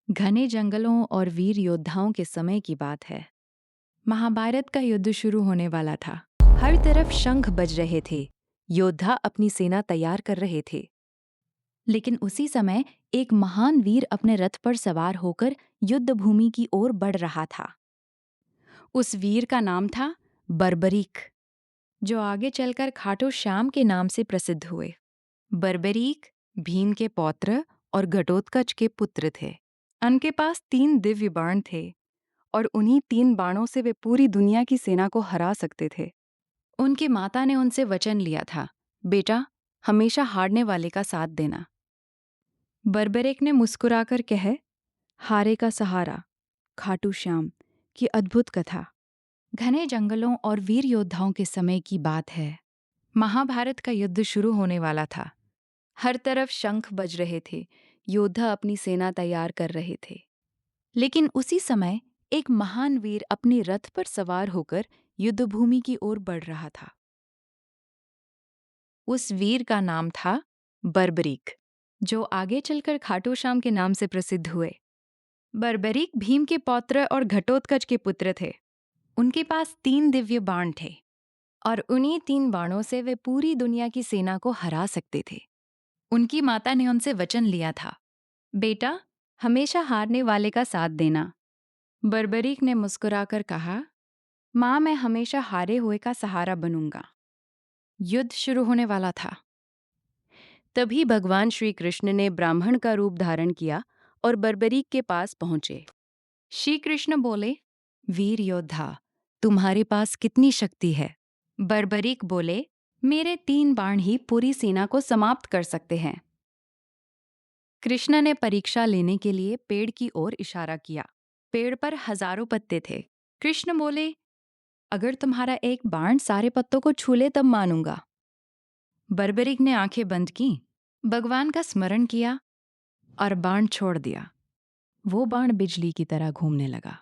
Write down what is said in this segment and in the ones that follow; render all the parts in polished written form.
घने जंगलों और वीर योद्धाओं के समय की बात है। महाभारत का युद्ध शुरू होने वाला था। हर तरफ शंख बज रहे थे। योद्धा अपनी सेना तैयार कर रहे थे। लेकिन उसी समय एक महान वीर अपने रथ पर सवार होकर युद्ध भूमि की ओर बढ़ रहा था। उस वीर का नाम था बर्बरीक, जो आगे चलकर खाटू श्याम के नाम से प्रसिद्ध हुए। बर्बरीक भीम के पौत्र और घटोत्कच के पुत्र थे। उनके पास 3 दिव्य बाण थे और उन्हीं 3 बाणों से वे पूरी दुनिया की सेना को हरा सकते थे। उनकी माता ने उनसे वचन लिया था, बेटा, हमेशा हारने वाले का साथ देना। बर्बरीक ने मुस्कुराकर कहे, हारे का सहारा, खाटू श्याम की अद्भुत कथा। घने जंगलों और वीर योद्धाओं के समय की बात है। महाभारत का युद्ध शुरू होने वाला था। हर तरफ शंख बज रहे थे। योद्धा अपनी सेना तैयार कर रहे थे। लेकिन उसी समय एक महान वीर अपने रथ पर सवार होकर युद्धभूमि की ओर बढ़ रहा था। उस वीर का नाम था बर्बरीक, जो आगे चलकर खाटू श्याम के नाम से प्रसिद्ध हुए। बर्बरीक भीम के पौत्र और घटोत्कच के पुत्र थे। उनके पास 3 दिव्य बाण थे और उन्हीं 3 बाणों से वे पूरी दुनिया की सेना को हरा सकते थे। उनकी माता ने उनसे वचन लिया था, बेटा, हमेशा हारने वाले का साथ देना। बर्बरीक ने मुस्कुराकर कहा, माँ, मैं हमेशा हारे हुए का सहारा बनूंगा। युद्ध शुरू होने वाला था। तभी भगवान श्री कृष्ण ने ब्राह्मण का रूप धारण किया और बर्बरीक के पास पहुंचे। श्री कृष्ण बोले, वीर योद्धा, तुम्हारे पास कितनी शक्ति है? बर्बरीक बोले, मेरे 3 बाण ही पूरी सेना को समाप्त कर सकते हैं। कृष्ण ने परीक्षा लेने के लिए पेड़ की ओर इशारा किया। पेड़ पर हजारों पत्ते थे। कृष्ण बोले, अगर तुम्हारा एक बाण सारे पत्तों को छू ले तब मानूंगा। बर्बरीक ने आंखें बंद की, भगवान का स्मरण किया और बाण छोड़ दिया। वो बाण बिजली की तरह घूमने लगा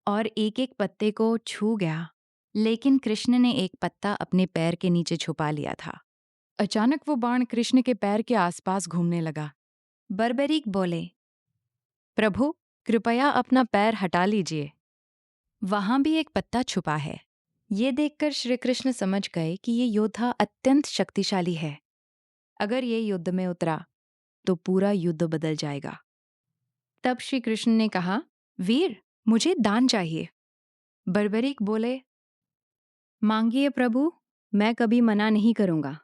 और एक एक पत्ते को छू गया। लेकिन कृष्ण ने एक पत्ता अपने पैर के नीचे छुपा लिया था। अचानक वो बाण कृष्ण के पैर के आसपास घूमने लगा। बर्बरीक बोले, प्रभु, कृपया अपना पैर हटा लीजिए। वहां भी एक पत्ता छुपा है। ये देखकर श्री कृष्ण समझ गए कि ये योद्धा अत्यंत शक्तिशाली है। अगर ये युद्ध में उतरा तो पूरा युद्ध बदल जाएगा। तब श्री कृष्ण ने कहा, वीर, मुझे दान चाहिए। बर्बरीक बोले, मांगिए प्रभु, मैं कभी मना नहीं करूंगा।